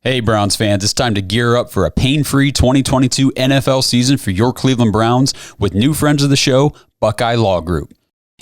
Hey Browns fans, it's time to gear up for a pain-free 2022 NFL season for your Cleveland Browns with new friends of the show, Buckeye Law Group.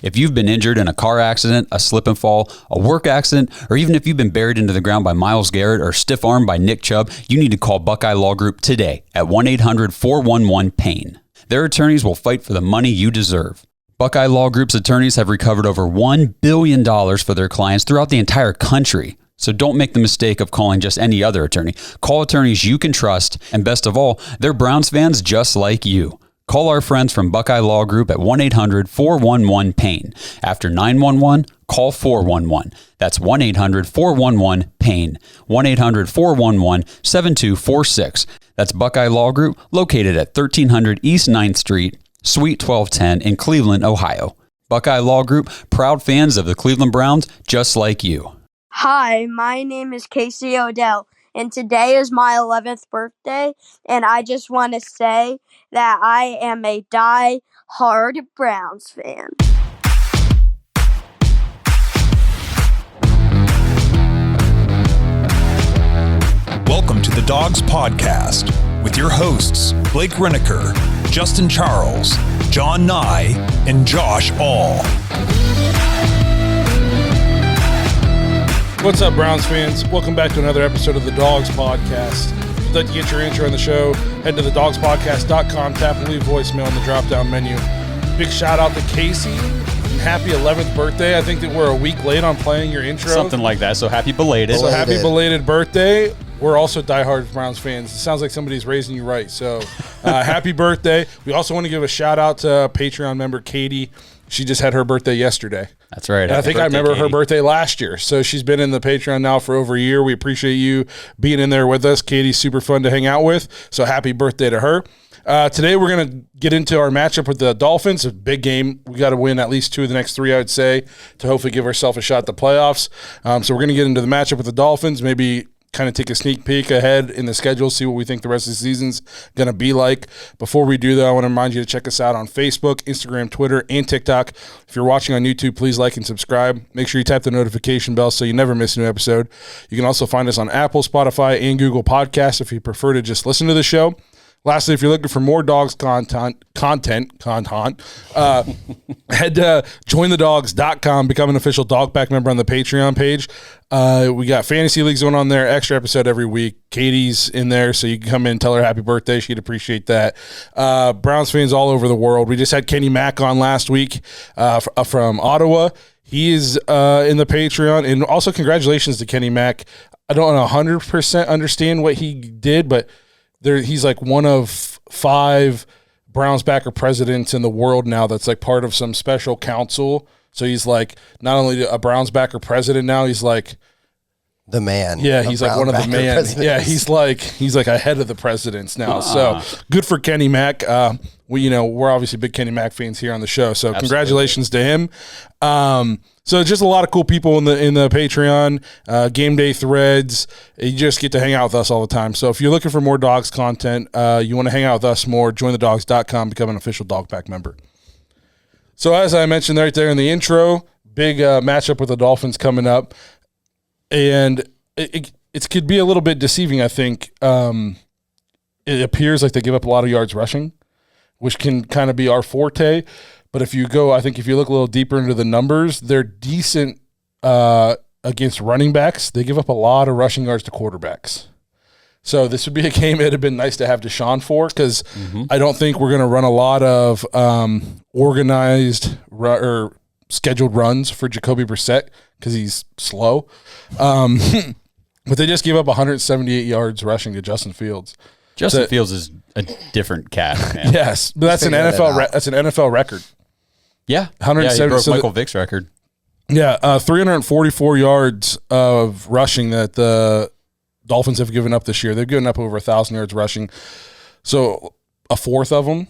If you've been injured in a car accident, a slip and fall, a work accident, or even if you've been buried into the ground by Myles Garrett or stiff-armed by Nick Chubb, you need to call Buckeye Law Group today at 1-800-411-PAIN. Their attorneys will fight for the money you deserve. Buckeye Law Group's attorneys have recovered over $1 billion for their clients throughout the entire country. So don't make the mistake of calling just any other attorney. Call attorneys you can trust, and best of all, they're Browns fans just like you. Call our friends from Buckeye Law Group at 1-800-411-PAIN. After 911, call 411. That's 1-800-411-PAIN. 1-800-411-7246. That's Buckeye Law Group, located at 1300 East 9th Street, Suite 1210 in Cleveland, Ohio. Buckeye Law Group, proud fans of the Cleveland Browns just like you. Hi, my name is Casey Odell, and today is my 11th birthday, and I just want to say that I am a die-hard Browns fan. Welcome to the Dawgs Podcast with your hosts, Blake Reneker, Justin Charles, John Nye, and Josh All. What's up, Browns fans? Welcome back to another episode of the Dawgs Podcast. If you'd like to get your intro on the show, head to thedawgspodcast.com, tap and leave voicemail in the drop-down menu. Big shout-out to Casey, and happy 11th birthday. I think that we're a week late on playing your intro. Something like that, so happy belated. So happy belated birthday. We're also diehard Browns fans. It sounds like somebody's raising you right, so happy birthday. We also want to give a shout-out to Patreon member Katie. She just had her birthday yesterday. That's right. And I think I remember her birthday last year. So she's been in the Patreon now for over a year. We appreciate you being in there with us. Katie's super fun to hang out with. So happy birthday to her. Today we're going to get into our matchup with the Dolphins. A big game. We got to win at least 2 of the next 3, I would say, to hopefully give ourselves a shot at the playoffs. So we're going to get into the matchup with the Dolphins, maybe kind of take a sneak peek ahead in the schedule, see what we think the rest of the season's going to be like. Before we do, though, I want to remind you to check us out on Facebook, Instagram, Twitter, and TikTok. If you're watching on YouTube, please like and subscribe. Make sure you tap the notification bell so you never miss a new episode. You can also find us on Apple, Spotify, and Google Podcasts if you prefer to just listen to the show. Lastly, if you're looking for more Dawgs content, head to jointhedawgs.com, become an official Dog Pack member on the Patreon page. We got fantasy leagues going on there, extra episode every week. Katie's in there, so you can come in and tell her happy birthday. She'd appreciate that. Browns fans all over the world. We just had Kenny Mack on last week from Ottawa. He is in the Patreon, and also congratulations to Kenny Mack. I don't 100% understand what he did, but he's like one of 5 Browns backer presidents in the world now that's like part of some special council. So he's like not only a Browns backer president now, he's like the man. Yeah, he's like one of the man. Yeah, he's like ahead of the presidents now. So good for Kenny Mack. We're obviously big Kenny Mack fans here on the show. So congratulations to him. So just a lot of cool people in the Patreon, game day threads. You just get to hang out with us all the time. So if you're looking for more Dawgs content, you want to hang out with us more, jointhedawgs.com, become an official Dog Pack member. So as I mentioned right there in the intro, big matchup with the Dolphins coming up. And it could be a little bit deceiving, I think. It appears like they give up a lot of yards rushing, which can kind of be our forte. But if you look a little deeper into the numbers, they're decent against running backs. They give up a lot of rushing yards to quarterbacks. So this would be a game it'd have been nice to have Deshaun for, because I don't think we're going to run a lot of organized or scheduled runs for Jacoby Brissett because he's slow. But they just gave up 178 yards rushing to Justin Fields. Justin Fields is a different cat, man. Yes, but that's an NFL record. Yeah, 170. he broke Michael Vick's record. Yeah, 344 yards of rushing that the Dolphins have given up this year. They've given up over 1,000 yards rushing. So a fourth of them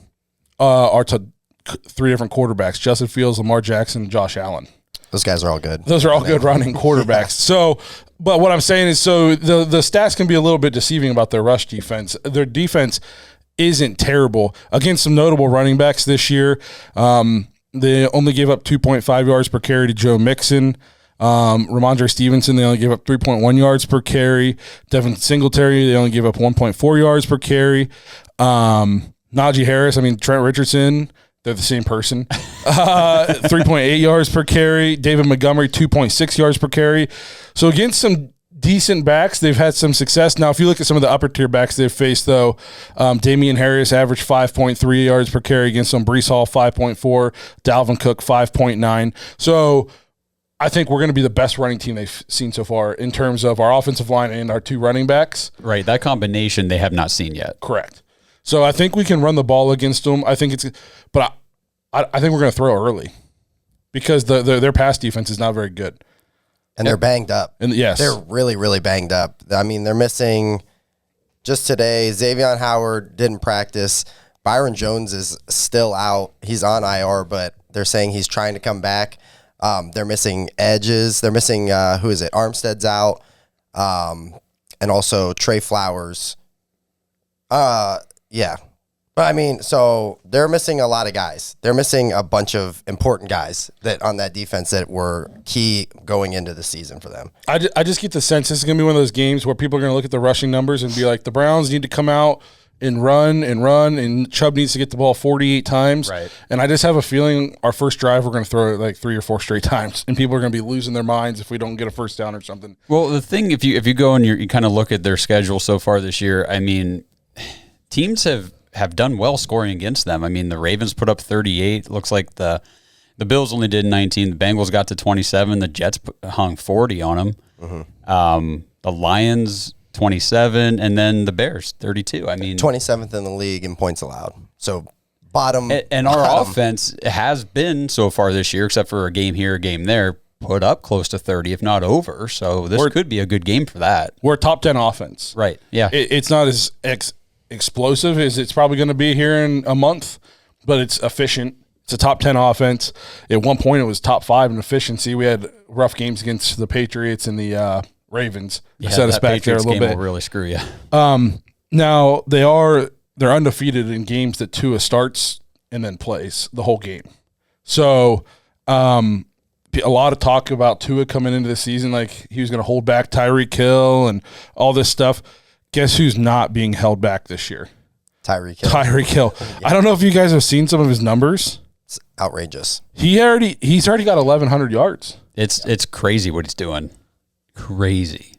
are to 3 different quarterbacks: Justin Fields, Lamar Jackson, Josh Allen. Those guys are all good. Those are all good running quarterbacks. Yeah. So, but what I'm saying is, the stats can be a little bit deceiving about their rush defense. Their defense isn't terrible against some notable running backs this year. They only gave up 2.5 yards per carry to Joe Mixon. Ramondre Stevenson, they only gave up 3.1 yards per carry. Devin Singletary, they only gave up 1.4 yards per carry. Najee Harris, Trent Richardson, they're the same person. 3.8 yards per carry. David Montgomery, 2.6 yards per carry. So against some decent backs, they've had some success. Now, if you look at some of the upper tier backs they've faced, though, Damian Harris averaged 5.3 yards per carry against them. Breece Hall, 5.4. Dalvin Cook, 5.9. So I think we're going to be the best running team they've seen so far in terms of our offensive line and our 2 running backs. Right, that combination they have not seen yet. Correct. So I think we can run the ball against them. I think but I think we're going to throw early because their pass defense is not very good. And they're banged up. And yes. They're really, really banged up. They're missing just today. Xavier Howard didn't practice. Byron Jones is still out. He's on IR, but they're saying he's trying to come back. They're missing edges. They're missing, who is it? Armstead's out. And also Trey Flowers. Yeah. But so they're missing a lot of guys. They're missing a bunch of important guys that on that defense that were key going into the season for them. I just get the sense this is going to be one of those games where people are going to look at the rushing numbers and be like, the Browns need to come out and run, and Chubb needs to get the ball 48 times. Right. And I just have a feeling our first drive we're going to throw it like 3 or 4 straight times, and people are going to be losing their minds if we don't get a first down or something. Well, the thing, if you go and you kind of look at their schedule so far this year, teams have done well scoring against them. The Ravens put up 38. Looks like the Bills only did 19. The Bengals got to 27. The Jets hung 40 on them. Mm-hmm. The Lions 27, and then the Bears 32. 27th in the league in points allowed. So bottom. And our offense has been so far this year, except for a game here, a game there, put up close to 30, if not over. So this could be a good game for that. We're a top 10 offense. Right. Yeah. It's not as explosive as it's probably going to be here in a month, but it's efficient. It's a top 10 offense. At one point, it was top 5 in efficiency. We had rough games against the Patriots and the Ravens. Yeah, set us back Patriots there a little bit. Will really screw you. Now they're undefeated in games that Tua starts and then plays the whole game. So a lot of talk about Tua coming into the season like he was going to hold back Tyreek Hill and all this stuff. Guess who's not being held back this year? Tyreek Hill. Tyreek Hill. I don't know if you guys have seen some of his numbers. It's outrageous. He's already got 1,100 yards. It's crazy what he's doing. Crazy.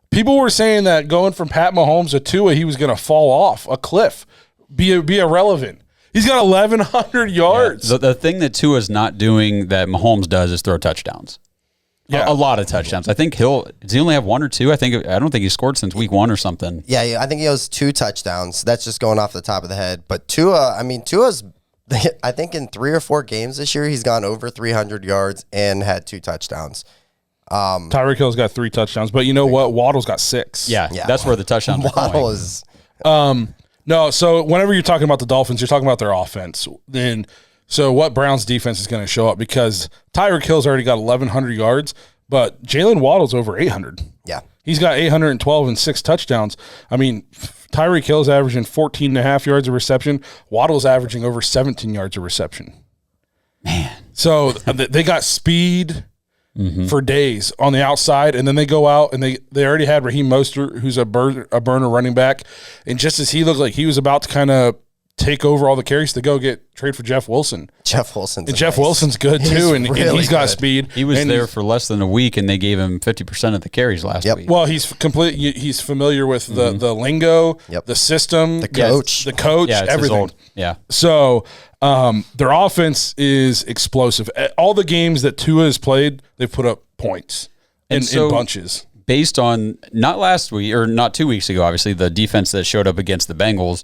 People were saying that going from Pat Mahomes to Tua, he was going to fall off a cliff, be irrelevant. He's got 1,100 yards. Yeah, the thing that Tua's not doing that Mahomes does is throw touchdowns. Yeah, a lot of touchdowns. I think does he only have 1 or 2? I don't think he scored since week 1 or something. Yeah, I think he has 2 touchdowns. That's just going off the top of the head. But Tua's, I think in 3 or 4 games this year, he's gone over 300 yards and had 2 touchdowns. Tyreek Hill's got 3 touchdowns, but you know what? Waddle's got 6. Yeah, that's where the touchdowns are Waddle going. is. No, so whenever you're talking about the Dolphins, you're talking about their offense. Then, so what Browns defense is going to show up because Tyreek Hill's already got 1,100 yards, but Jaylen Waddle's over 800. Yeah. He's got 812 and 6 touchdowns. Tyreek Hill's averaging 14.5 yards of reception. Waddle's averaging over 17 yards of reception. Man. So they got speed for days on the outside, and then they go out and they already had Raheem Mostert, who's a burner running back, and just as he looked like he was about to kind of take over all the carries, to go trade for Jeff Wilson. Jeff Wilson's good too, and he's got good. speed. He was there for less than a week, and they gave him 50% of the carries last week. Well, he's familiar with the lingo, the system, the coach, everything. Yeah. So their offense is explosive. All the games that Tua has played, they've put up points in bunches. Based on not last week or not 2 weeks ago, obviously the defense that showed up against the Bengals,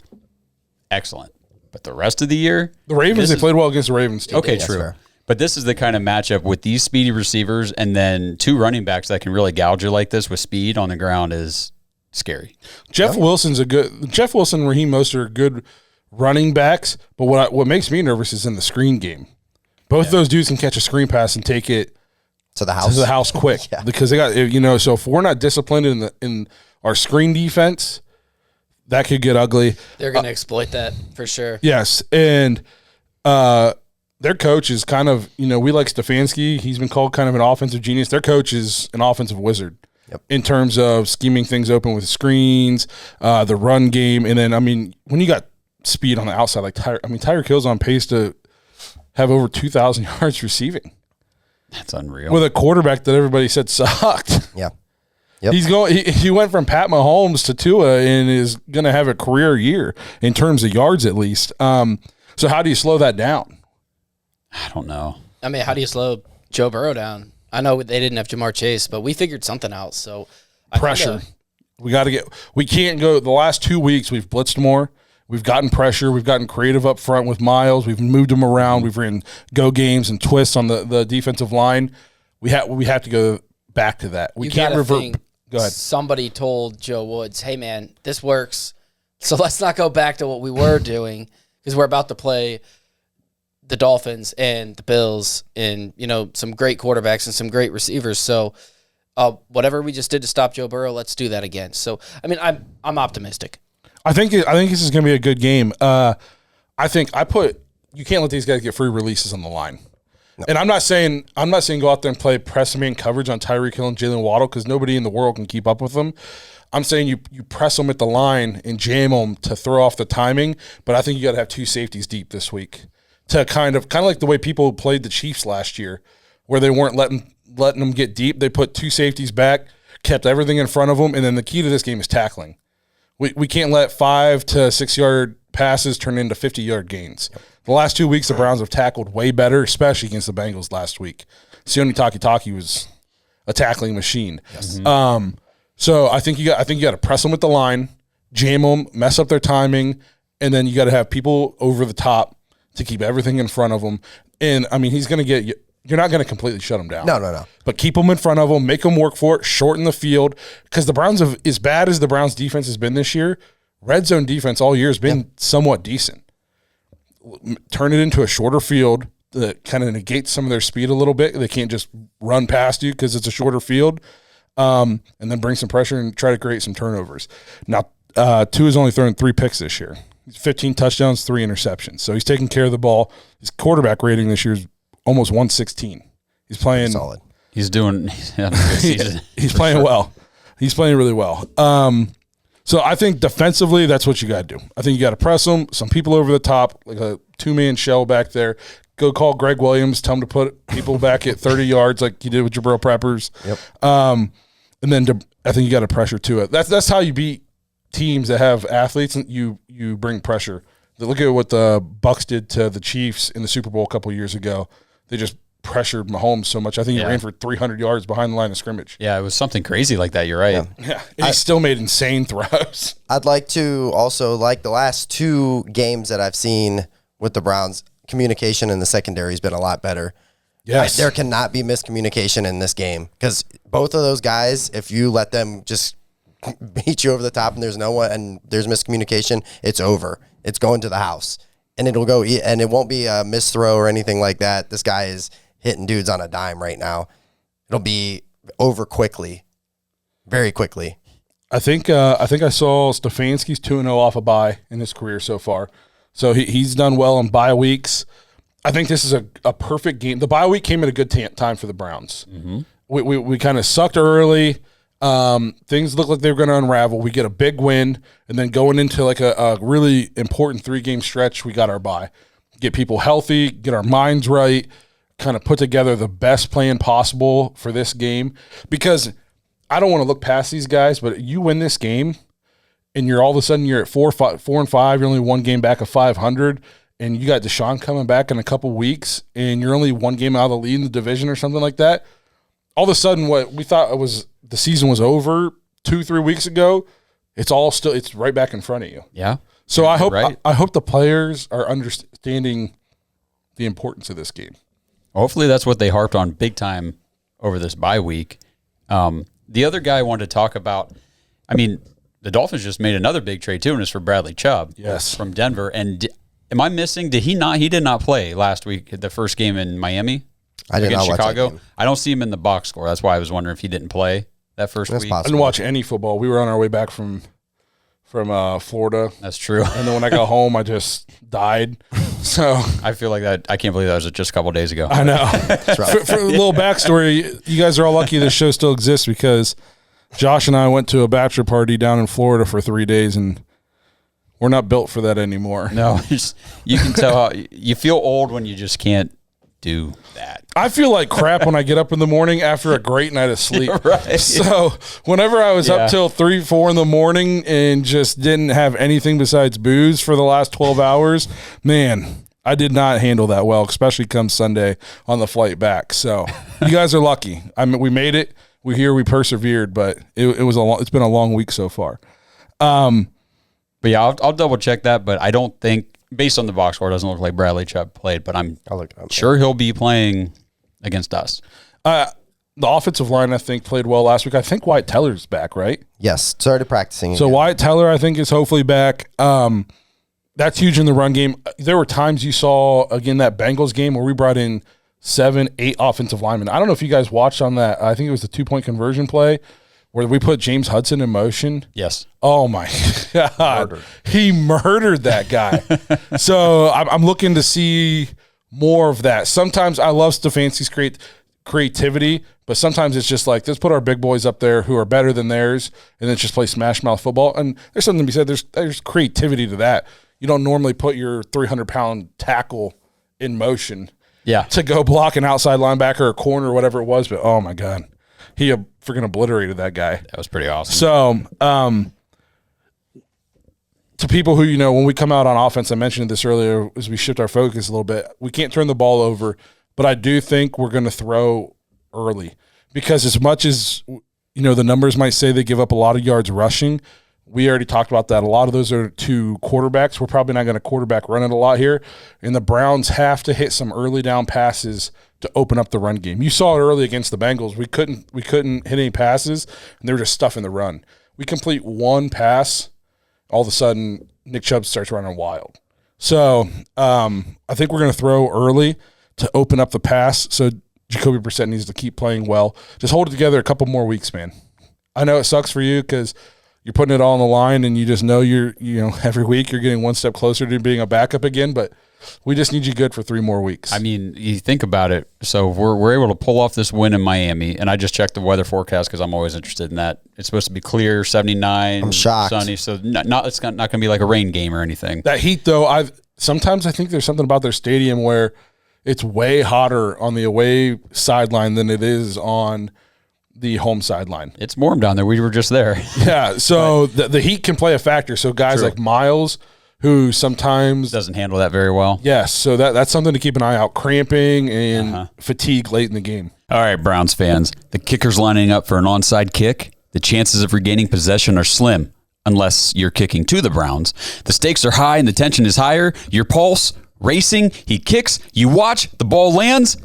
excellent. But the rest of the year, the Ravens, they played well against the Ravens too. Okay, true. Fair. But this is the kind of matchup with these speedy receivers and then 2 running backs that can really gouge you like this with speed on the ground is scary. Jeff Wilson and Raheem Mostert are good running backs, but what makes me nervous is in the screen game. Both those dudes can catch a screen pass and take it to the house quick because they got so if we're not disciplined in our screen defense, that could get ugly. They're going to exploit that for sure. Yes, and their coach is kind of, we like Stefanski. He's been called kind of an offensive genius. Their coach is an offensive wizard in terms of scheming things open with screens, the run game. And then, when you got speed on the outside, like Tyreek Hill's on pace to have over 2,000 yards receiving. That's unreal. With a quarterback that everybody said sucked. Yeah. Yep. He went from Pat Mahomes to Tua and is going to have a career year in terms of yards at least. So how do you slow that down? I don't know. How do you slow Joe Burrow down? I know they didn't have Jamar Chase, but we figured something out. So pressure. We can't go. The last 2 weeks we've blitzed more. We've gotten pressure. We've gotten creative up front with Miles. We've moved him around. We've ran go games and twists on the defensive line. We have to go back to that. We can't revert. Go ahead. Somebody told Joe Woods, hey, man, this works. So let's not go back to what we were doing because we're about to play the Dolphins and the Bills and, some great quarterbacks and some great receivers. So whatever we just did to stop Joe Burrow, let's do that again. So, I'm optimistic. I think this is going to be a good game. You can't let these guys get free releases on the line. No. And I'm not saying go out there and play press man coverage on Tyreek Hill and Jaylen Waddle because nobody in the world can keep up with them. I'm saying you press them at the line and jam them to throw off the timing, but I think you got to have two safeties deep this week to kind of like the way people played the Chiefs last year, where they weren't letting them get deep. They put two safeties back, kept everything in front of them, and then the key to this game is tackling. We can't let 5 to 6 yard passes turn into 50-yard gains. The last 2 weeks, the Browns have tackled way better, especially against the Bengals last week. Sione Takitaki was a tackling machine. Yes. So I think you got to press them at the line, jam them, mess up their timing, and then you got to have people over the top to keep everything in front of them. And he's going to get you. You're not going to completely shut them down. No. But keep them in front of them, make them work for it, shorten the field. Because the Browns have, as bad as the Browns defense has been this year, red zone defense all year has been somewhat decent. Turn it into a shorter field that kind of negates some of their speed a little bit. They can't just run past you because it's a shorter field. And then bring some pressure and try to create some turnovers. Now, Tua's only thrown 3 picks this year. 15 touchdowns, 3 interceptions. So he's taking care of the ball. His quarterback rating this year is almost 116. He's playing solid. He's doing. He's playing well. He's playing really well. So I think defensively, that's what you got to do. I think you got to press them. Some people over the top, like a 2-man shell back there. Go call Greg Williams. Tell him to put people back at 30 yards, like you did with Jabril Peppers. Yep. And then I think you got to pressure to it. That's how you beat teams that have athletes, and you bring pressure. Look at what the Bucs did to the Chiefs in the Super Bowl a couple years ago. They just pressured Mahomes so much. I think he ran for 300 yards behind the line of scrimmage. Yeah, it was something crazy like that. You're right. Yeah. And he still made insane throws. I'd like to also, like the last 2 games that I've seen with the Browns, communication in the secondary has been a lot better. Yes. There cannot be miscommunication in this game because both of those guys, if you let them just beat you over the top and there's no one and there's miscommunication, it's over. It's going to the house. And it'll go, and it won't be a misthrow or anything like that. This guy is hitting dudes on a dime right now. It'll be over quickly, very quickly. I think I saw Stefanski's 2-0 off a bye in his career so far. So he's done well in bye weeks. I think this is a perfect game. The bye week came at a good time for the Browns. Mm-hmm. We kind of sucked early. Things look like they were going to unravel. We get a big win, and then going into like a really important 3-game stretch, we got our bye. Get people healthy, get our minds right, kind of put together the best plan possible for this game. Because I don't want to look past these guys, but you win this game, and you're all of a sudden you're at 4-5. You're only 1 game back of 500, and you got Deshaun coming back in a couple weeks, and you're only 1 game out of the lead in the division or something like that. All of a sudden, what we thought the season was over 2-3 weeks ago, it's right back in front of you. Yeah. So I hope the players are understanding the importance of this game. Hopefully that's what they harped on big time over this bye week. The other guy I wanted to talk about, the Dolphins just made another big trade too, and it's for Bradley Chubb. Yes. From Denver. And am I missing? Did he not? He did not play last week, the first game in Miami. I did not watch Chicago. that game. I don't see him in the box score. That's why I was wondering if he didn't play that first week. Possible. I didn't watch any football. We were on our way back from Florida. That's true. And then when I got home, I just died. So I feel like that. I can't believe that was just a couple days ago. I know. For a little backstory, you guys are all lucky this show still exists because Josh and I went to a bachelor party down in Florida for 3 days, and we're not built for that anymore. No, you can tell how you feel old when you just can't do that. I feel like crap when I get up in the morning after a great night of sleep. Right. So whenever I was up till 3, 4 in the morning and just didn't have anything besides booze for the last 12 hours, man, I did not handle that well, especially come Sunday on the flight back. So you guys are lucky. I mean, we made it. We're here. We persevered, but it's been a long week so far. But yeah, I'll double check that. But I don't think, based on the box score, it doesn't look like Bradley Chubb played. But I'm sure he'll be playing against us. The offensive line, I think, played well last week. I think Wyatt Teller's back, right? Yes, started practicing. So Wyatt Teller, I think, is hopefully back. That's huge in the run game. There were times you saw, again, that Bengals game where we brought in 7, 8 offensive linemen. I don't know if you guys watched on that. I think it was the 2-point conversion play where we put James Hudson in motion. Yes. Oh, my God. He murdered that guy. So I'm looking to see more of that. Sometimes I love Stefanski's creativity, but sometimes it's just like, let's put our big boys up there who are better than theirs and then just play smash mouth football. And there's something to be said. There's creativity to that. You don't normally put your 300-pound tackle in motion to go block an outside linebacker or corner or whatever it was. But, oh, my God, he freaking obliterated that guy. That was pretty awesome. So to people who, when we come out on offense, I mentioned this earlier as we shift our focus a little bit, we can't turn the ball over, but I do think we're going to throw early because as much as, the numbers might say they give up a lot of yards rushing, we already talked about that. A lot of those are to quarterbacks. We're probably not going to quarterback run it a lot here. And the Browns have to hit some early down passes to open up the run game. You saw it early against the Bengals. We couldn't hit any passes, and they were just stuffing the run. We complete one pass, all of a sudden Nick Chubb starts running wild. So I think we're going to throw early to open up the pass. So Jacoby Brissett needs to keep playing well. Just hold it together a couple more weeks, man. I know it sucks for you because you're putting it all on the line, and you just know every week you're getting one step closer to being a backup again. But we just need you good for 3 more weeks. I mean, you think about it. So we're able to pull off this win in Miami, and I just checked the weather forecast because I'm always interested in that. It's supposed to be clear, 79, I'm shocked. Sunny. So it's not going to be like a rain game or anything. That heat, though, sometimes I think there's something about their stadium where it's way hotter on the away sideline than it is on the home sideline. It's warm down there. We were just there. Yeah, so the heat can play a factor. So guys like Miles, who sometimes doesn't handle that very well. Yes, so that's something to keep an eye out. Cramping and fatigue late in the game. All right, Browns fans. The kicker's lining up for an onside kick. The chances of regaining possession are slim, unless you're kicking to the Browns. The stakes are high and the tension is higher. Your pulse racing. He kicks. You watch. The ball lands.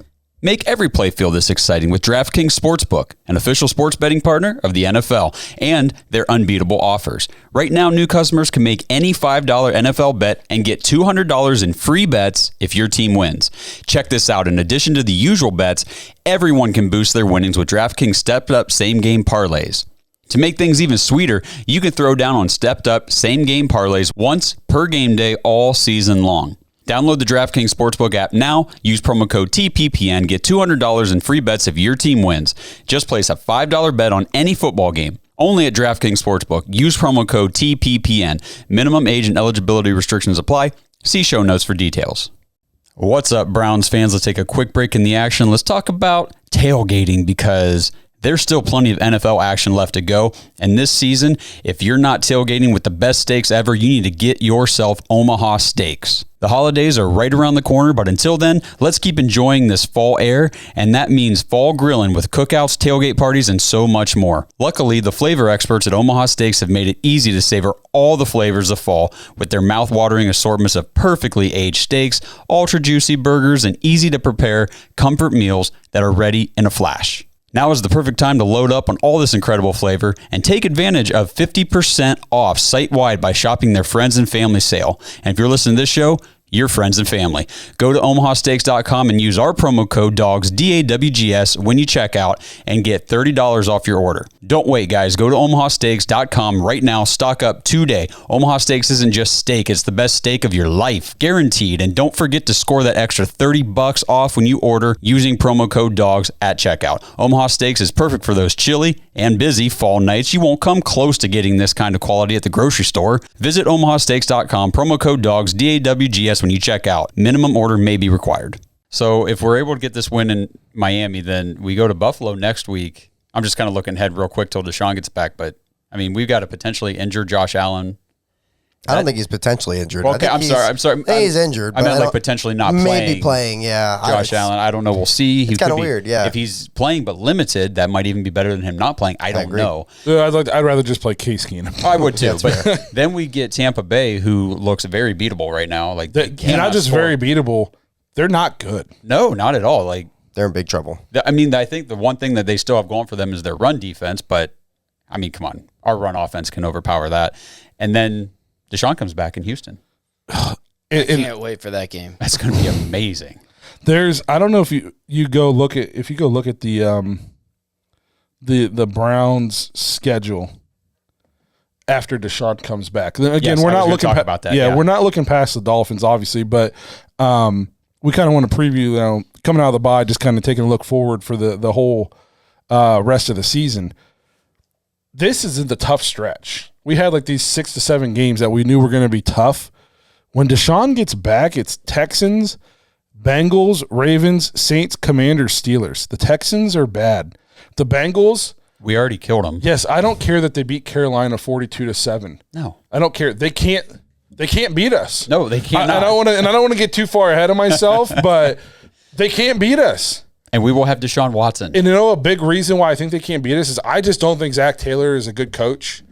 Make every play feel this exciting with DraftKings Sportsbook, an official sports betting partner of the NFL, and their unbeatable offers. Right now, new customers can make any $5 NFL bet and get $200 in free bets if your team wins. Check this out. In addition to the usual bets, everyone can boost their winnings with DraftKings stepped-up same-game parlays. To make things even sweeter, you can throw down on stepped-up same-game parlays once per game day all season long. Download the DraftKings Sportsbook app now. Use promo code TPPN. Get $200 in free bets if your team wins. Just place a $5 bet on any football game. Only at DraftKings Sportsbook. Use promo code TPPN. Minimum age and eligibility restrictions apply. See show notes for details. What's up, Browns fans? Let's take a quick break in the action. Let's talk about tailgating because there's still plenty of NFL action left to go. And this season, if you're not tailgating with the best steaks ever, you need to get yourself OMAHA steaks. The holidays are right around the corner, but until then, let's keep enjoying this fall air, and that means fall grilling with cookouts, tailgate parties, and so much more. Luckily, the flavor experts at OMAHA Steaks have made it easy to savor all the flavors of fall with their mouth-watering assortments of perfectly aged steaks, ultra-juicy burgers, and easy-to-prepare comfort meals that are ready in a flash. Now is the perfect time to load up on all this incredible flavor and take advantage of 50% off site-wide by shopping their friends and family sale. And if you're listening to this show, your friends and family. Go to omahasteaks.com and use our promo code DAWGS, DAWGS, when you check out and get $30 off your order. Don't wait, guys. Go to omahasteaks.com right now. Stock up today. Omaha Steaks isn't just steak. It's the best steak of your life, guaranteed. And don't forget to score that extra $30 off when you order using promo code DAWGS at checkout. Omaha Steaks is perfect for those chilly and busy fall nights. You won't come close to getting this kind of quality at the grocery store. Visit omahasteaks.com, promo code DAWGS, DAWGS, when you check out. Minimum order may be required. So if we're able to get this win in Miami, then we go to Buffalo next week. I'm just kind of looking ahead real quick till Deshaun gets back, but I mean, we've got a potentially injured Josh Allen. I don't think he's potentially injured. Okay, I'm sorry. I think he's injured. I meant like potentially not playing. Maybe playing, yeah. Josh Allen, I don't know. We'll see. It's kind of weird, yeah. If he's playing but limited, that might even be better than him not playing. I don't know. I'd rather just play Case Keenum. I would too. But then we get Tampa Bay, who looks very beatable right now. Like they're not just very beatable. They're not good. No, not at all. Like they're in big trouble. I mean, I think the one thing that they still have going for them is their run defense. But I mean, come on, our run offense can overpower that. And then Deshaun comes back in Houston. I can't wait for that game. That's going to be amazing. I don't know if you go look at the Browns schedule after Deshaun comes back. Again, yes, we're not looking about that. Yeah, we're not looking past the Dolphins, obviously, but we kind of want to preview coming out of the bye, just kind of taking a look forward for the whole rest of the season. This is the tough stretch. We had like these 6 to 7 games that we knew were going to be tough. When Deshaun gets back, it's Texans, Bengals, Ravens, Saints, Commanders, Steelers. The Texans are bad. The Bengals, we already killed them. Yes, I don't care that they beat Carolina 42-7. No, I don't care. They can't beat us. No, they can't. I don't want to get too far ahead of myself, but they can't beat us. And we will have Deshaun Watson. And a big reason why I think they can't beat us is I just don't think Zach Taylor is a good coach.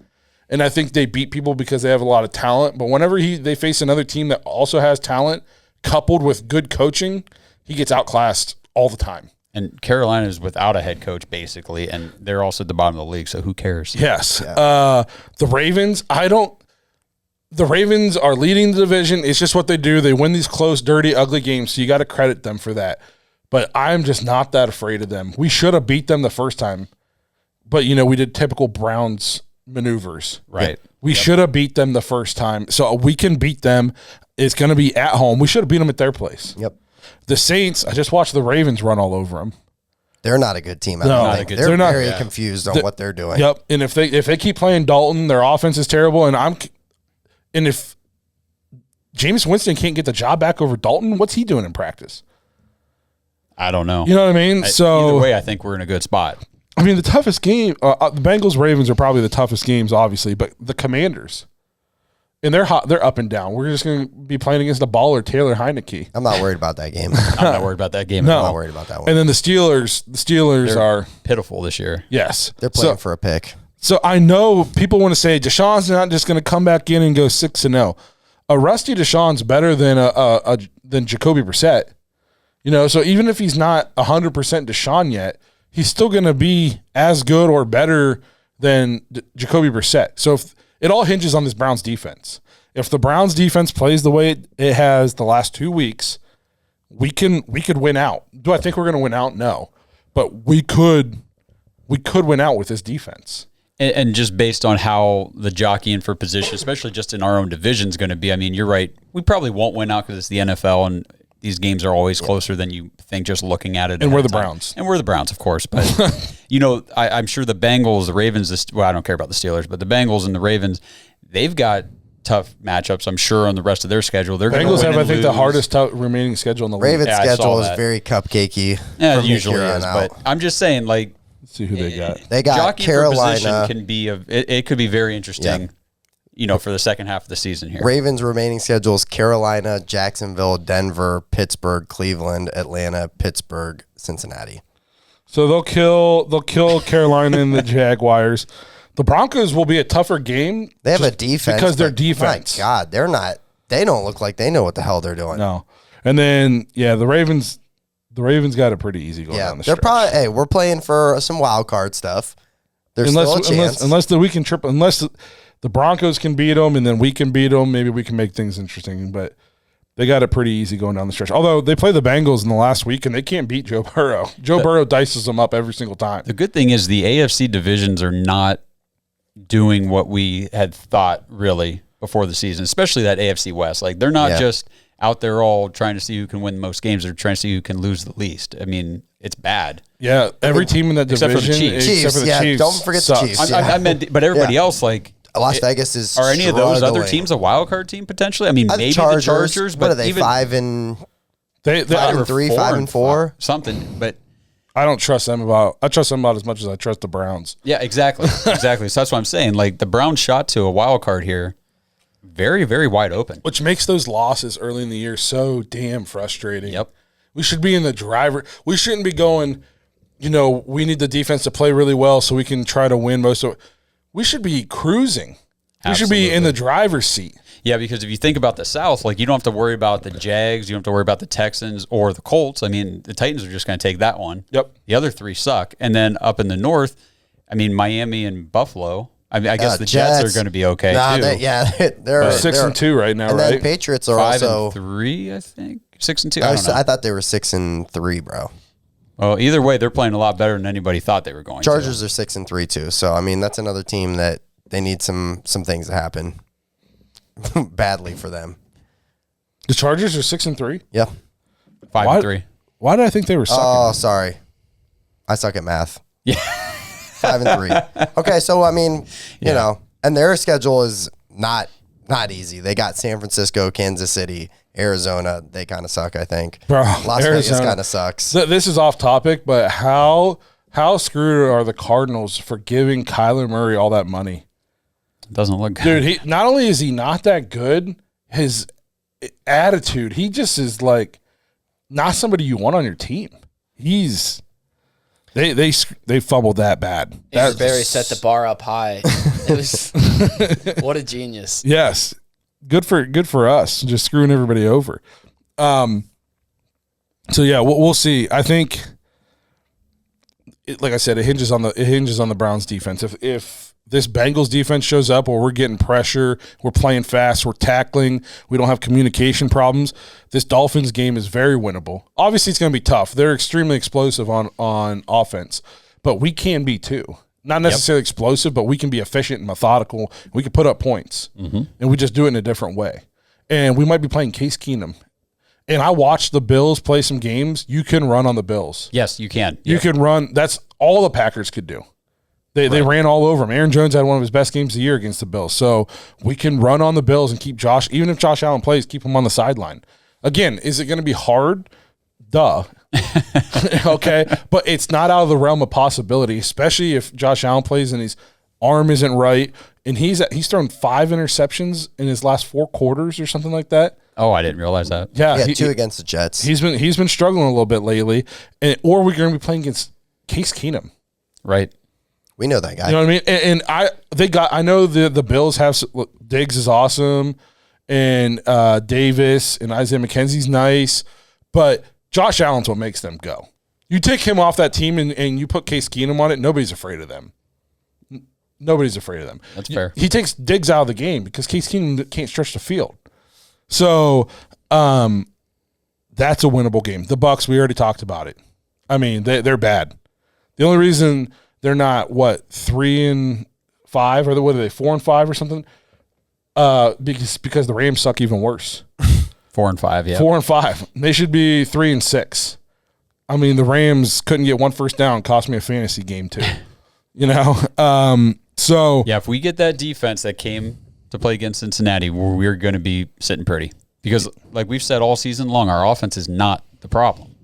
And I think they beat people because they have a lot of talent. But whenever they face another team that also has talent, coupled with good coaching, he gets outclassed all the time. And Carolina is without a head coach, basically, and they're also at the bottom of the league, so who cares? Yes. Yeah. The Ravens, the Ravens are leading the division. It's just what they do. They win these close, dirty, ugly games, so you got to credit them for that. But I'm just not that afraid of them. We should have beat them the first time. But, we did typical Browns maneuvers. Right. We should have beat them the first time. So we can beat them. It's going to be at home. We should have beat them at their place. Yep. The Saints, I just watched the Ravens run all over them. They're not a good team. They're very confused on what they're doing. Yep. And if they keep playing Dalton, their offense is terrible. And if Jameis Winston can't get the job back over Dalton, what's he doing in practice? I don't know. You know what I mean? So either way, I think we're in a good spot. I mean, the toughest game, the Bengals-Ravens are probably the toughest games, obviously, but the Commanders, and they're hot, they're up and down. We're just going to be playing against the baller Taylor Heineke. I'm not worried about that game. I'm not worried about that game. No. I'm not worried about that one. And then the Steelers are pitiful this year. Yes. They're playing for a pick. So I know people want to say Deshaun's not just going to come back in and go 6-0. A rusty Deshaun's better than Jacoby Brissett. So even if he's not 100% Deshaun yet, he's still going to be as good or better than Jacoby Brissett. So if it all hinges on this Browns defense. If the Browns defense plays the way it has the last 2 weeks, we could win out. Do I think we're going to win out? No, but we could win out with this defense. And just based on how the jockeying for position, especially just in our own division, is going to be, I mean, you're right. We probably won't win out because it's the NFL and these games are always closer than you think just looking at it. And we're the Browns. And we're the Browns, of course. But, I'm sure the Bengals, the Ravens, I don't care about the Steelers, but the Bengals and the Ravens, they've got tough matchups, I'm sure, on the rest of their schedule. They're Bengals have, I think, the hardest remaining schedule in the league. Ravens' schedule is very cupcakey. Yeah, it usually is. But I'm just saying, like, let's see who they got. They got Carolina. It could be very interesting. For the second half of the season here. Ravens' remaining schedules: Carolina, Jacksonville, Denver, Pittsburgh, Cleveland, Atlanta, Pittsburgh, Cincinnati. So they'll kill Carolina and the Jaguars. The Broncos will be a tougher game. They have a defense because their defense. My God, they're not. They don't look like they know what the hell they're doing. No, and then the Ravens. The Ravens got it pretty easy going down the stretch. They're probably. Hey, we're playing for some wild card stuff. There's still a chance, unless the Broncos can beat them, and then we can beat them. Maybe we can make things interesting. But They got it pretty easy going down the stretch. Although they play the Bengals in the last week, and they can't beat Joe Burrow. Joe Burrow dices them up every single time. The good thing is the AFC divisions are not doing what we had thought really before the season, especially that AFC West. Like, they're not just out there all trying to see who can win the most games. They're trying to see who can lose the least. I mean, it's bad. Yeah, every team in that division, except for the Chiefs. except for the Chiefs, don't forget sucks. the Chiefs. I meant, but everybody else, like, Las Vegas is. Are any of those other struggling. teams a wild card team potentially? I mean, maybe the Chargers, but what are they? even 5-3, they were 5-4, something. But I don't trust them about. I trust them about as much as I trust the Browns. yeah, exactly. So that's what I'm saying. Like, the Browns shot to a wild card here, very, very wide open. Which makes those losses early in the year so damn frustrating. Yep. We should be in the driver. We shouldn't be going, we need the defense to play really well so we can try to win most of it. We should be cruising. We should be in the driver's seat. Yeah, because if you think about the South, like, you don't have to worry about the Jags, you don't have to worry about the Texans or the Colts. I mean, the Titans are just going to take that one. Yep. The other three suck. And then up in the North, I mean, Miami and Buffalo. I mean, I guess the Jets are going to be okay too. They're 6-2 right now, and right? then Patriots are 5-3, I think. 6-2. I don't know. I thought they were 6-3, bro. Well, either way, they're playing a lot better than anybody thought they were going Chargers to. are 6-3 too. So I mean, that's another team that they need some things to happen badly for them. The Chargers are 6-3. Yeah. 5-3. Why did I think they were sucking? Oh, sorry. I suck at math. Yeah. 5-3. Okay, so I mean, you know, and their schedule is not easy. They got San Francisco, Kansas City, Arizona. They kind of suck, I think. Bro, Las Vegas kind of sucks. This is off topic, but how screwed are the Cardinals for giving Kyler Murray all that money? Doesn't look good. Dude, not only is he not that good, his attitude, he just is like not somebody you want on your team. They fumbled that bad. Barry set the bar up high. It was what a genius. Yes, good for us, just screwing everybody over. So yeah, we'll see. I think, like I said, it hinges on the Browns defense. If this Bengals defense shows up where we're getting pressure, we're playing fast, we're tackling, we don't have communication problems, this Dolphins game is very winnable. Obviously, it's going to be tough. They're extremely explosive on offense, but we can be too. Not necessarily explosive, but we can be efficient and methodical. We can put up points, and we just do it in a different way. And we might be playing Case Keenum. And I watched the Bills play some games. You can run on the Bills. Yes, you can. You can run. That's all the Packers could do. They ran all over him. Aaron Jones had one of his best games of the year against the Bills. So we can run on the Bills and keep Josh, even if Josh Allen plays, keep him on the sideline. Again, is it going to be hard? Duh. Okay. But it's not out of the realm of possibility, especially if Josh Allen plays and his arm isn't right. And he's thrown 5 interceptions in his last 4 quarters or something like that. Oh, I didn't realize that. Yeah. 2 against the Jets. He's been struggling a little bit lately. Or we're going to be playing against Case Keenum. Right. We know that guy. You know what I mean? And I know the Bills have Diggs is awesome, and Davis and Isaiah McKenzie's nice, but Josh Allen's what makes them go. You take him off that team and you put Case Keenum on it, nobody's afraid of them. Nobody's afraid of them. That's fair. He takes Diggs out of the game because Case Keenum can't stretch the field. So that's a winnable game. The Bucs, we already talked about it. I mean, they're bad. The only reason they're not 3-5 or what are they 4-5 or something? Because the Rams suck even worse. 4-5, yeah. 4-5. They should be 3-6. I mean, the Rams couldn't get 1 first down, cost me a fantasy game too. So yeah, if we get that defense that came to play against Cincinnati, we're going to be sitting pretty because, like we've said all season long, our offense is not the problem.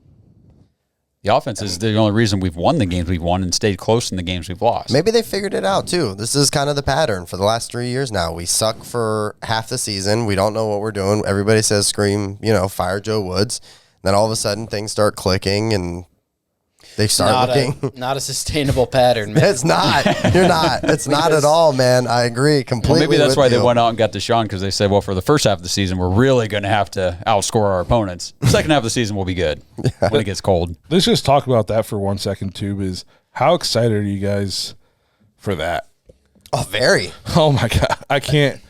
The offense is the only reason we've won the games we've won and stayed close in the games we've lost. Maybe they figured it out, too. This is kind of the pattern for the last 3 years now. We suck for half the season. We don't know what we're doing. Everybody says, scream, fire Joe Woods. Then all of a sudden, things start clicking, and they start looking. Not a sustainable pattern, man. It's not. You're not. It's not at all, man. I agree completely. Well, maybe that's why you. they went out and got Deshaun because they said, well, for the first half of the season, we're really going to have to outscore our opponents. The second half of the season will be good when it gets cold. Let's just talk about that for 1 second, too. Is how excited are you guys for that? Oh, very. Oh my God, I can't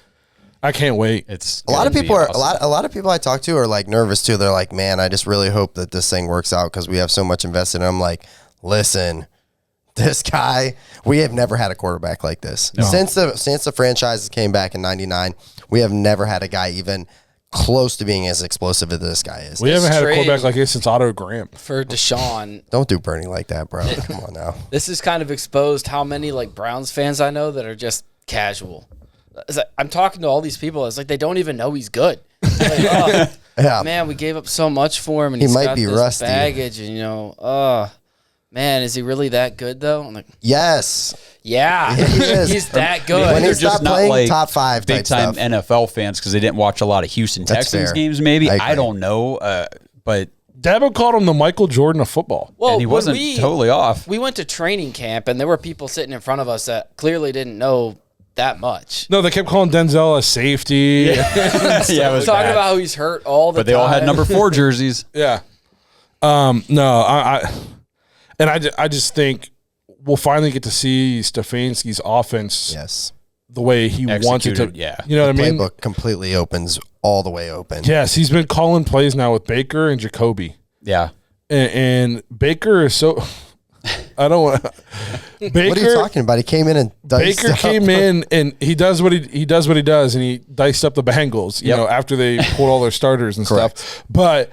I can't wait. It's A lot of gonna people be are awesome. a lot of people I talk to are like nervous too. They're like, man, I just really hope that this thing works out because we have so much invested. And I'm like, listen, this guy, we have never had a quarterback like this since the franchises came back in '99. We have never had a guy even close to being as explosive as this guy is. We haven't had a trade- quarterback like this since Otto Graham. For Deshaun, Don't do Bernie like that, bro. Come on now. this has kind of exposed how many like Browns fans I know that are just casual. It's like, I'm talking to all these people. It's like they don't even know he's good. Like, oh, Yeah. man, we gave up so much for him, and He he's might got be this rusty. baggage, and man, is he really that good though? I'm like, Yes. yeah, He is. he's that good. When They're he just stopped not playing like top 5 big type time stuff. NFL fans because they didn't watch a lot of Houston That's Texans fair. games. Maybe I I agree. don't know, but Dabo called him the Michael Jordan of football. Well, and he when wasn't totally off. We went to training camp, and there were people sitting in front of us that clearly didn't know that much. No, they kept calling Denzel a safety. Yeah, it was Talking bad. about how he's hurt all the But they all had time. number 4 jerseys. Yeah. No, I just think we'll finally get to see Stefanski's offense Yes. the way he wants it to. Executed, yeah. You know what I mean? Playbook completely opens all the way open. Yes, he's been calling plays now with Baker and Jacoby. Yeah. And Baker is so. I don't want. Baker, What are you talking about? He came in and diced Baker up. came in and he does what he does, and he diced up the Bengals. You Yep. know, after they pulled all their starters and Correct. stuff. But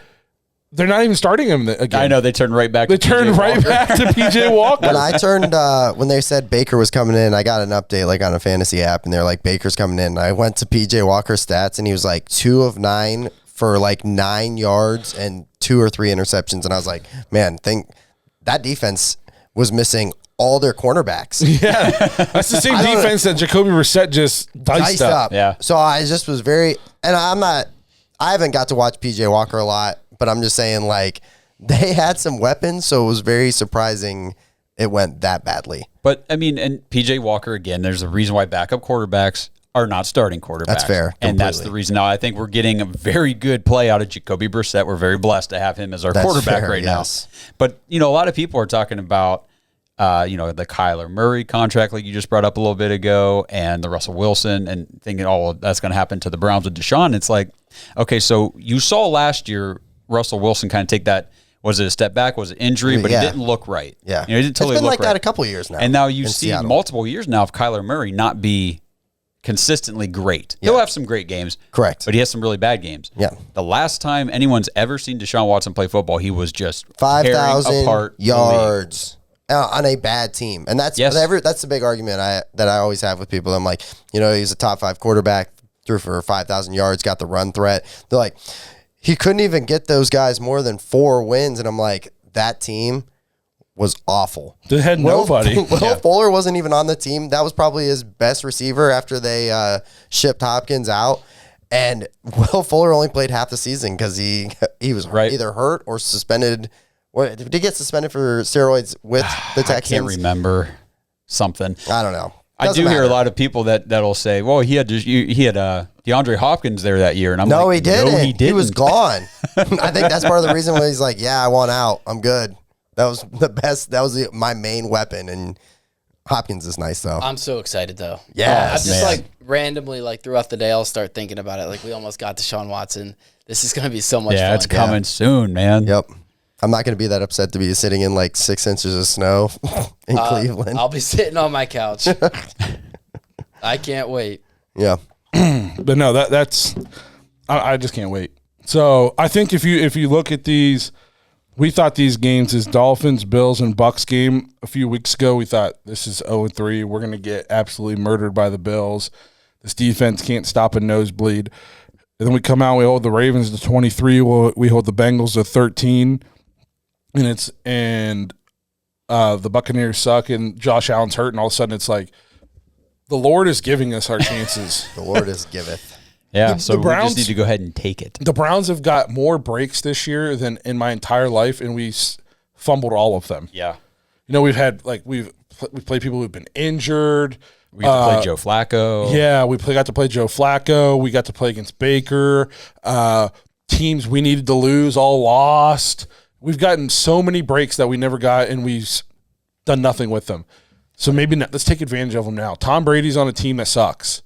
they're not even starting him again. I know they turned right back. They to turned PJ right Walker. back to PJ Walker. When I turned, when they said Baker was coming in, I got an update like on a fantasy app, and they're like, Baker's coming in. And I went to PJ Walker's stats, and he was like 2 of 9 for like 9 yards and 2 or 3 interceptions. And I was like, man, that defense was missing all their cornerbacks. Yeah, that's the same I don't- defense that Jacoby Brissett just diced up. Yeah. So I just was very, and I haven't got to watch PJ Walker a lot, but I'm just saying like they had some weapons, so it was very surprising it went that badly. But I mean, and PJ Walker again. There's a reason why backup quarterbacks are not starting quarterbacks. That's fair, and that's completely. the reason. Now I think we're getting a very good play out of Jacoby Brissett. We're very blessed to have him as our That's quarterback fair, right yes. now. But a lot of people are talking about. The Kyler Murray contract, like you just brought up a little bit ago, and the Russell Wilson, and thinking, oh, that's going to happen to the Browns with Deshaun. It's like, okay, so you saw last year Russell Wilson kind of take that. Was it a step back? Was it injury? But Yeah. he didn't look right. Yeah, he didn't totally it's been look like right. that a couple years now. And now you in see Seattle. multiple years now of Kyler Murray not be consistently great. He'll have some great games. Correct. But he has some really bad games. Yeah. The last time anyone's ever seen Deshaun Watson play football, he was just tearing 5,000 apart the league. yards on a bad team. And that's Yes. that's the big argument that I always have with people. I'm like, he's a top 5 quarterback, threw for 5,000 yards, got the run threat. They're like, he couldn't even get those guys more than 4 wins. And I'm like, that team was awful. They had nobody. Will Fuller wasn't even on the team. That was probably his best receiver after they shipped Hopkins out. And Will Fuller only played half the season because he was Right. either hurt or suspended. What, did he get suspended for steroids with the Texans? I can't remember something. I don't know. I Doesn't do hear a matter. lot of people that'll say, "Well, he had DeAndre Hopkins there that year," and I'm No, like, he didn't. No, he didn't. He was gone. I think that's part of the reason why he's like, yeah, I want out. I'm good. That was the best. That was my main weapon. And Hopkins is nice though. I'm so excited though. Yes, I'm just man. like randomly like throughout the day I'll start thinking about it. Like we almost got Deshaun Watson. This is gonna be so much Yeah, fun. it's coming soon, man. Yep. I'm not going to be that upset to be sitting in like 6 inches of snow in Cleveland. I'll be sitting on my couch. I can't wait. Yeah. But no, that's I just can't wait. So I think if you look at these, we thought these games is Dolphins, Bills, and Bucks game a few weeks ago. We thought this is 0-3. We're gonna get absolutely murdered by the Bills. This defense can't stop a nosebleed. And then we come out, we hold the Ravens to 23. We hold the Bengals to 13. And the Buccaneers suck, and Josh Allen's hurt, and all of a sudden it's like the Lord is giving us our chances. The Lord is giveth. Yeah, The so we Browns- just need to go ahead and take it. The Browns have got more breaks this year than in my entire life, and we fumbled all of them. Yeah, We've had we've played people who've been injured. we have to play Joe Flacco. Yeah, got to play Joe Flacco. We got to play against Baker. Teams we needed to lose all lost. We've gotten so many breaks that we never got, and we've done nothing with them. So maybe let's take advantage of them now. Tom Brady's on a team that sucks.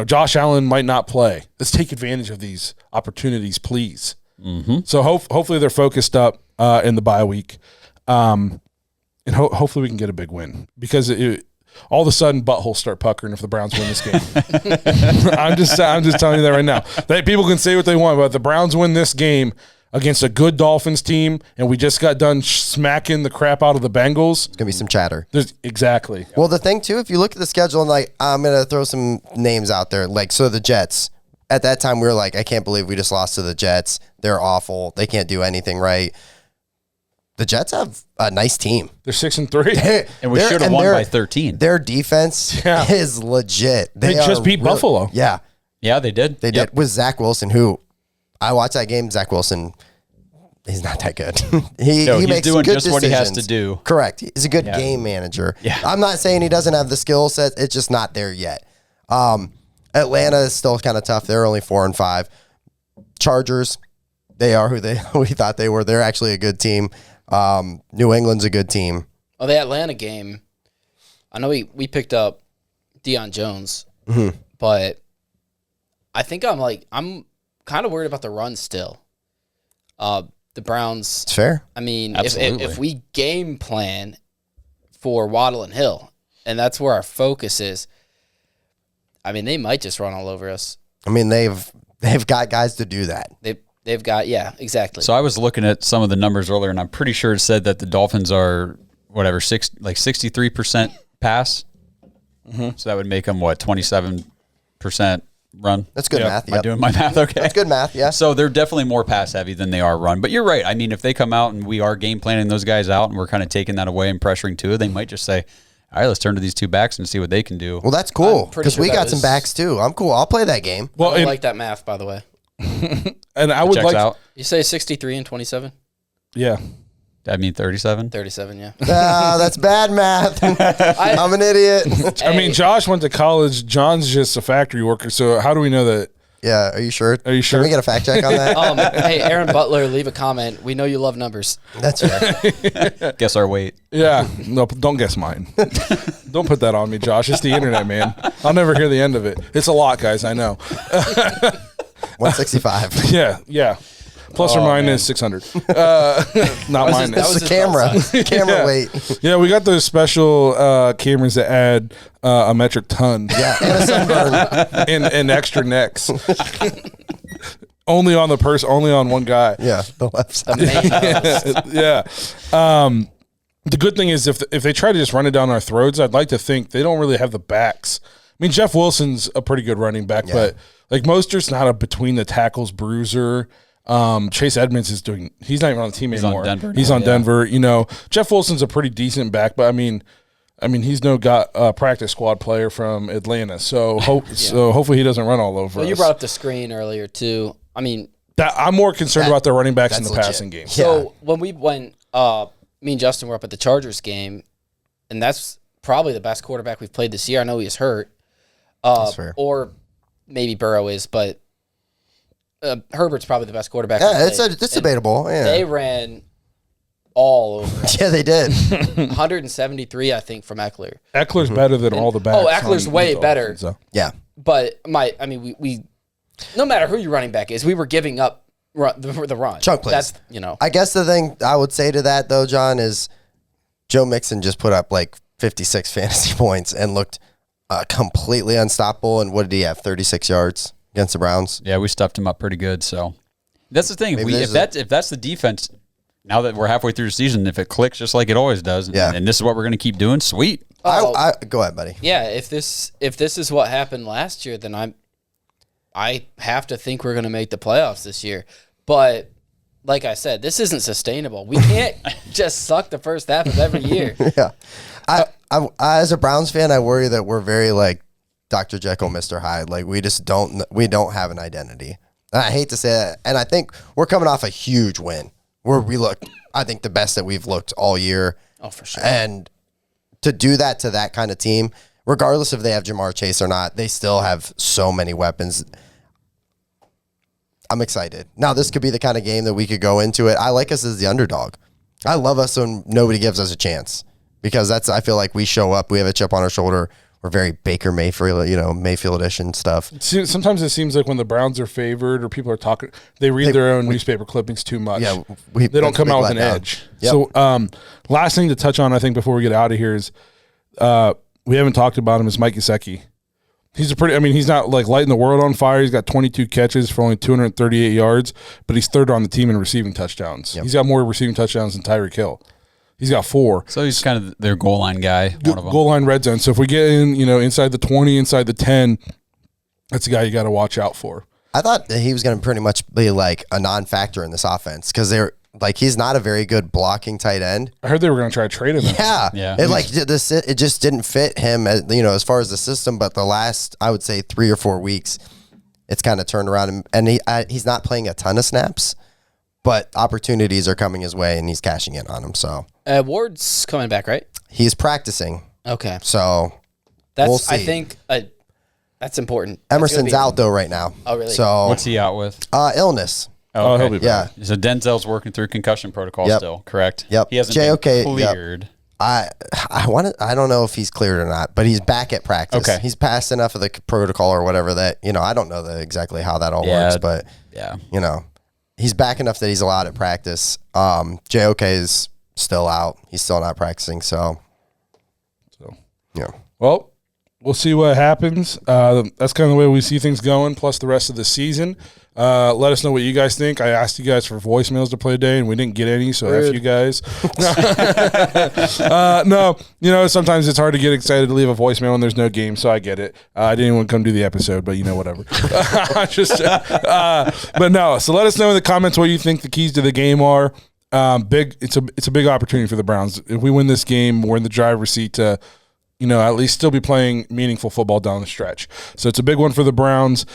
Josh Allen might not play. Let's take advantage of these opportunities, please. Mm-hmm. So hopefully they're focused up in the bye week, and hopefully we can get a big win because all of a sudden buttholes start puckering if the Browns win this game. I'm just telling you that right now. People can say what they want, but if the Browns win this game against a good Dolphins team, and we just got done smacking the crap out of the Bengals. It's going to be some chatter. Exactly. Well, the thing, too, if you look at the schedule, and I'm going to throw some names out there. So the Jets, at that time, we were like, I can't believe we just lost to the Jets. They're awful. They can't do anything right. The Jets have a nice team. They're 6-3. And we should have won by 13. Their defense is legit. They just beat Buffalo. Yeah. Yeah, they did. They did. With Zach Wilson, who I watched that game. Zach Wilson, he's not that good. He makes doing good just decisions. what he has to do. Correct. He's a good game manager. Yeah. I'm not saying he doesn't have the skill set. It's just not there yet. Atlanta is still kind of tough. They're only 4-5. Chargers, they are who we thought they were. They're actually a good team. New England's a good team. Oh, the Atlanta game, I know we picked up Deion Jones, but I think I'm kind of worried about the run still. The Browns. It's fair. I mean, Absolutely. if we game plan for Waddle and Hill, and that's where our focus is, I mean, they might just run all over us. I mean, they've got guys to do that. They've got, exactly. So I was looking at some of the numbers earlier, and I'm pretty sure it said that the Dolphins are 63% pass. Mm-hmm. So that would make them 27% run. That's good math. Am I doing my math okay? That's good math. Yeah. So they're definitely more pass heavy than they are run. But you're right. I mean, if they come out and we are game planning those guys out, and we're kind of taking that away and pressuring Tua, they might just say, all right, let's turn to these two backs and see what they can do. Well, that's cool pretty because sure we that got some backs too. I'm cool. I'll play that game. Well, I don't like that math, by the way. and I would Checks like out. You say 63 and 27? Yeah. I mean, 37. 37, yeah. That's bad math. I'm an idiot. I mean, Josh went to college. John's just a factory worker. So how do we know that? Yeah. Are you sure? Are you sure? Can we get a fact check on that? Hey, Aaron Butler, leave a comment. We know you love numbers. That's right. Guess our weight. Yeah. No, don't guess mine. Don't put that on me, Josh. It's the internet, man. I'll never hear the end of it. It's a lot, guys. I know. 165. Yeah. Plus or minus 600. Not minus. That's the camera. Camera weight. Yeah, we got those special cameras that add a metric ton. Yeah, and a sunburn. and extra necks. Only on the person, only on one guy. Yeah, the left side. Yeah. The good thing is if they try to just run it down our throats, I'd like to think they don't really have the backs. I mean, Jeff Wilson's a pretty good running back, but like Mostert's not a between the tackles bruiser. Chase Edmonds he's not even on the team anymore. He's on Denver. Jeff Wilson's a pretty decent back, but I mean he's practice squad player from Atlanta. So hopefully he doesn't run all over us. You brought up the screen earlier too. I mean, I'm more concerned about their running backs in the passing game. So when we went, me and Justin were up at the Chargers game, and that's probably the best quarterback we've played this year. I know he is hurt, That's fair. Or maybe Burrow is, but Herbert's probably the best quarterback. Yeah, it's debatable. Yeah. They ran all over. Yeah, they did. 173, I think, from Eckler. Eckler's better than all the backs. Oh, Eckler's way better. So. Yeah. But we no matter who your running back is, we were giving up the run. Chunk plays. That's I guess the thing I would say to that though, John, is Joe Mixon just put up like 56 fantasy points and looked completely unstoppable. And what did he have? 36 yards against the Browns. Yeah, we stuffed him up pretty good. So that's the thing. If that's the defense, now that we're halfway through the season, if it clicks just like it always does, and this is what we're going to keep doing, sweet. I go ahead, buddy. Yeah, if this is what happened last year, then I have to think we're going to make the playoffs this year. But like I said, this isn't sustainable. We can't just suck the first half of every year. Yeah. I as a Browns fan, I worry that we're very like Dr. Jekyll, Mr. Hyde. Like we don't have an identity. And I hate to say that. And I think we're coming off a huge win where we look, I think, the best that we've looked all year. Oh, for sure. And to do that to that kind of team, regardless if they have Jamar Chase or not, they still have so many weapons. I'm excited. Now, this could be the kind of game that we could go into it. I like us as the underdog. I love us when nobody gives us a chance because I feel like we show up, we have a chip on our shoulder, or very Baker Mayfield, Mayfield-ish and stuff. Sometimes it seems like when the Browns are favored or people are talking, they read their own newspaper clippings too much. Yeah, they don't come out with an edge. Yep. So last thing to touch on, I think, before we get out of here is we haven't talked about him, is Mike Gesicki. He's not like lighting the world on fire. He's got 22 catches for only 238 yards, but he's third on the team in receiving touchdowns. Yep. He's got more receiving touchdowns than Tyreek Hill. He's got 4. So he's kind of their goal line guy. One of them. Goal line red zone. So if we get in, inside the 20, inside the 10, that's a guy you got to watch out for. I thought that he was going to pretty much be like a non-factor in this offense because he's not a very good blocking tight end. I heard they were going to try to trade him. Yeah. It just didn't fit him as far as the system. But the last, I would say 3 or 4 weeks, it's kind of turned around, and he's not playing a ton of snaps, but opportunities are coming his way, and he's cashing in on them. So Ward's coming back, right? He's practicing. Okay. So we'll see. I think that's important. Emerson's out though right now. Oh, really? So what's he out with? Illness. Oh, okay. He'll be back. Yeah. So Denzel's working through concussion protocol still, correct? Yep. He hasn't been cleared. Yep. I don't know if he's cleared or not, but he's back at practice. Okay. He's passed enough of the protocol or whatever that, I don't know exactly how that all works, but he's back enough that he's allowed at practice. JOK is still out. He's still not practicing. So yeah. Well, we'll see what happens. That's kind of the way we see things going, plus the rest of the season. Let us know what you guys think. I asked you guys for voicemails to play today, and we didn't get any, so F you guys. No, sometimes it's hard to get excited to leave a voicemail when there's no game, so I get it. I didn't even come do the episode, but whatever. But no, so let us know in the comments what you think the keys to the game are. It's a big opportunity for the Browns. If we win this game, we're in the driver's seat to at least still be playing meaningful football down the stretch. So it's a big one for the Browns.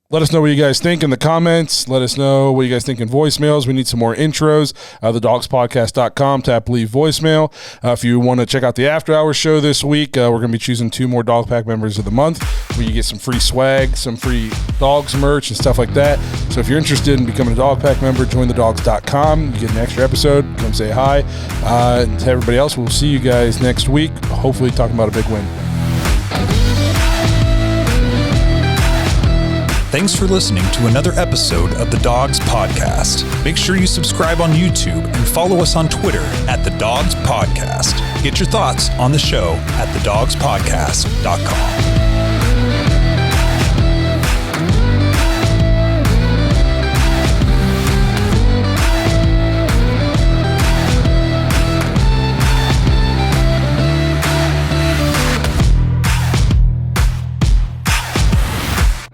Let us know what you guys think in the comments. Let us know what you guys think in voicemails. We need some more intros. TheDawgsPodcast.com, tap leave voicemail. If you want to check out the After Hours show this week, we're going to be choosing 2 more Dog Pack members of the month where you get some free swag, some free Dogs merch and stuff like that. So if you're interested in becoming a Dog Pack member, join TheDawgs.com. You get an extra episode. Come say hi. And to everybody else, we'll see you guys next week, hopefully talking about a big win. Thanks for listening to another episode of the Dawgs Podcast. Make sure you subscribe on YouTube and follow us on Twitter at the Dawgs Podcast. Get your thoughts on the show at thedawgspodcast.com.